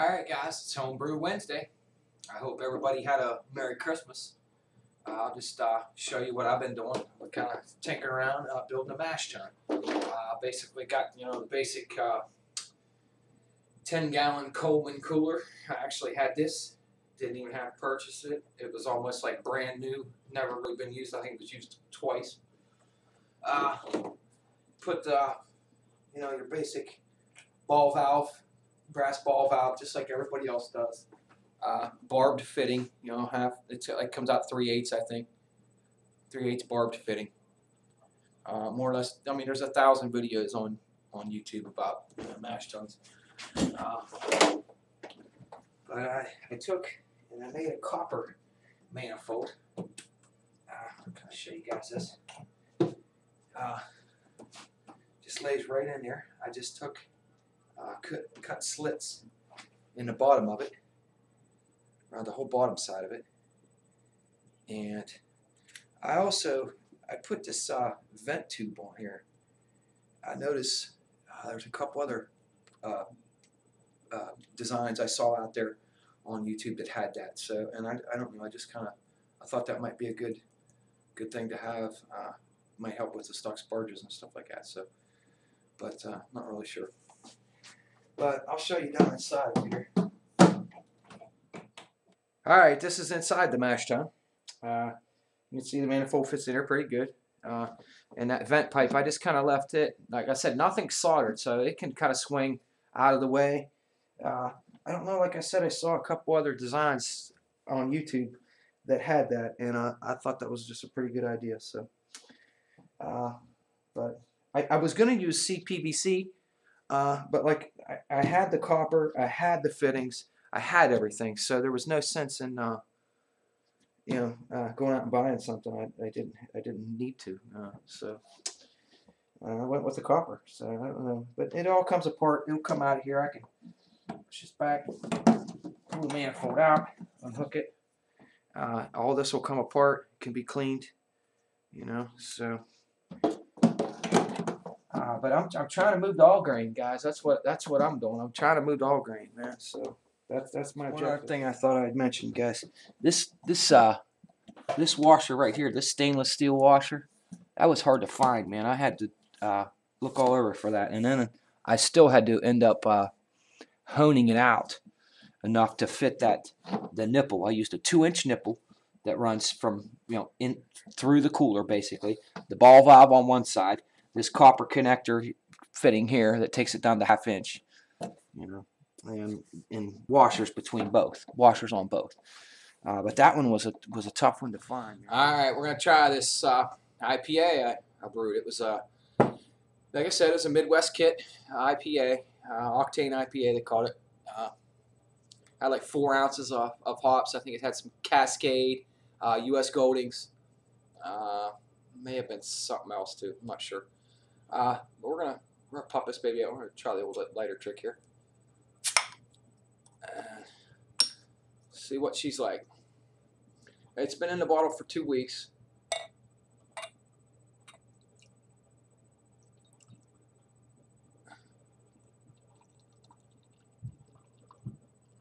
Alright guys, it's Homebrew Wednesday. I hope everybody had a Merry Christmas. I'll just show you what I've been doing. We're kind of tinkering around building a mash tun. Basically got, the basic 10-gallon Coleman cooler. I actually had this. Didn't even have to purchase it. It was almost like brand new. Never really been used. I think it was used twice. Put your basic ball valve, brass ball valve, just like everybody else does. Barbed fitting, it comes out 3/8, I think. 3/8 barbed fitting. More or less. I mean, there's 1,000 videos on YouTube about mash tuns. But I took and I made a copper manifold. I'm gonna show you guys this. Just lays right in there. I just took cut slits in the bottom of it, around the whole bottom side of it, and I put this vent tube on here. I noticed there's a couple other designs I saw out there on YouTube that had that. So, and I don't know. I thought that might be a good thing to have. Might help with the stuck sparges and stuff like that. So, but not really sure. But I'll show you down inside here. All right, this is inside the mash tun. You can see the manifold fits in there pretty good. And that vent pipe, I just kind of left it. Like I said, nothing's soldered, so it can kind of swing out of the way. I don't know, like I said, I saw a couple other designs on YouTube that had that, and I thought that was just a pretty good idea. So, but I was going to use CPVC, but like I had the copper, I had the fittings, I had everything, so there was no sense in going out and buying something I didn't need to. So I went with the copper. So I don't know, but it all comes apart. It'll come out of here. I can push this back, pull the manifold out, unhook it. All this will come apart. Can be cleaned. So. But I'm trying to move the all grain, guys. That's what I'm doing. I'm trying to move the all grain, man. So that's my objective. One other thing I thought I'd mention, guys. This washer right here, this stainless steel washer, that was hard to find, man. I had to look all over for that, and then I still had to end up honing it out enough to fit the nipple. I used a 2-inch nipple that runs from in through the cooler, basically. The ball valve on one side. This copper connector fitting here that takes it down to 1/2 inch, and washers between both, washers on both. But that one was a tough one to find. All right, we're gonna try this IPA I brewed. It was like I said, it was a Midwest kit IPA, octane IPA they called it. Had like 4 ounces of hops. I think it had some Cascade, U.S. Goldings. May have been something else too. I'm not sure. But we're gonna pop this baby out. We're gonna try the old lighter trick here. See what she's like. It's been in the bottle for 2 weeks.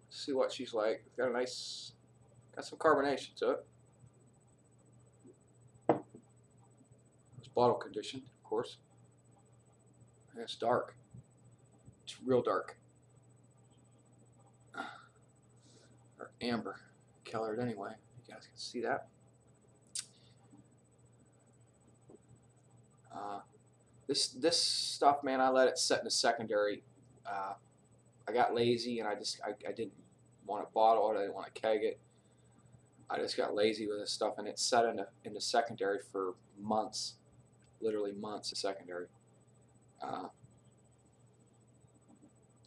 See what she's like. Got some carbonation to it. It's bottle conditioned, of course. And it's dark. It's real dark. Or amber colored anyway. You guys can see that. This stuff, man, I let it set in a secondary. I got lazy and I didn't want to bottle it. I didn't want to keg it. I just got lazy with this stuff, and it sat in the secondary for months, literally months of secondary.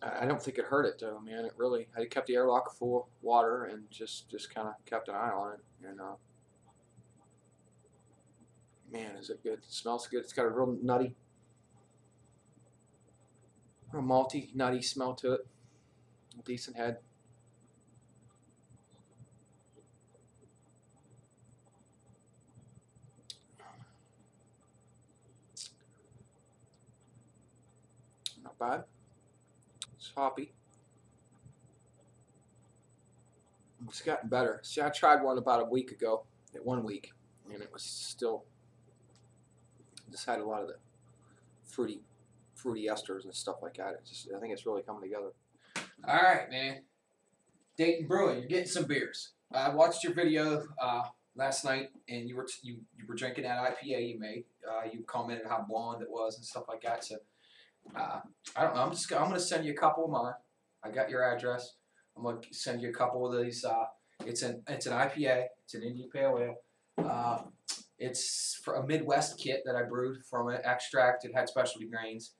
I don't think it hurt it though, man. I kept the airlock full of water and just kind of kept an eye on it. And man, is it good? It smells good. It's got a real nutty, real malty, nutty smell to it. Decent head. Not bad. It's hoppy. It's gotten better. See, I tried one about a week ago, 1 week, and it was still just had a lot of the fruity esters and stuff like that. I think it's really coming together. All right, man. Dayton Brewing, you're getting some beers. I watched your video last night, and you were drinking that IPA you made. You commented how blonde it was and stuff like that. So I don't know. I'm gonna send you a couple of mine. I got your address. I'm gonna send you a couple of these. It's an IPA. It's an Indian Pale Ale. It's for a Midwest kit that I brewed from an extract. It had specialty grains.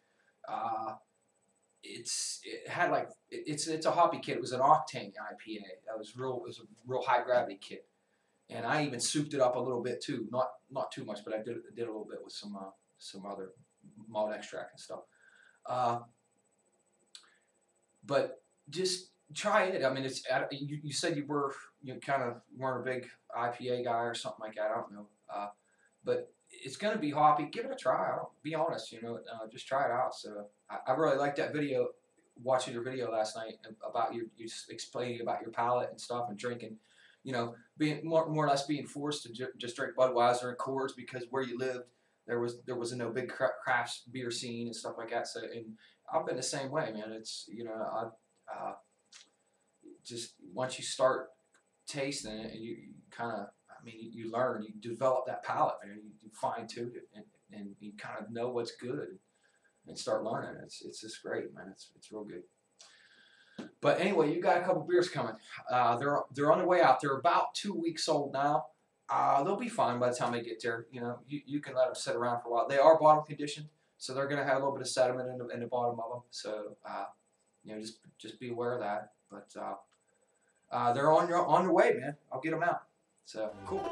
It's a hoppy kit. It was an octane IPA. It was a real high gravity kit, and I even souped it up a little bit too. Not too much, but I did a little bit with some other malt extract and stuff. But just try it. I mean, you said you kind of weren't a big IPA guy or something like that. I don't know. But it's going to be hoppy. Give it a try. I'll be honest, just try it out. So I really liked that video, watching your video last night about you explaining about your palate and stuff and drinking, being more or less being forced to just drink Budweiser and Coors because where you lived there was no big craft beer scene and stuff like that. So and I've been the same way, man. It's just once you start tasting it, and you kind of. I mean, you learn, you develop that palate, man. You fine tune it, and you kind of know what's good, and start learning. It's just great, man. It's real good. But anyway, you got a couple beers coming. They're on the way out. They're about 2 weeks old now. They'll be fine by the time they get there. You can let them sit around for a while. They are bottom conditioned, so they're going to have a little bit of sediment in the bottom of them. So just be aware of that. But they're on their way, man. I'll get them out. So cool.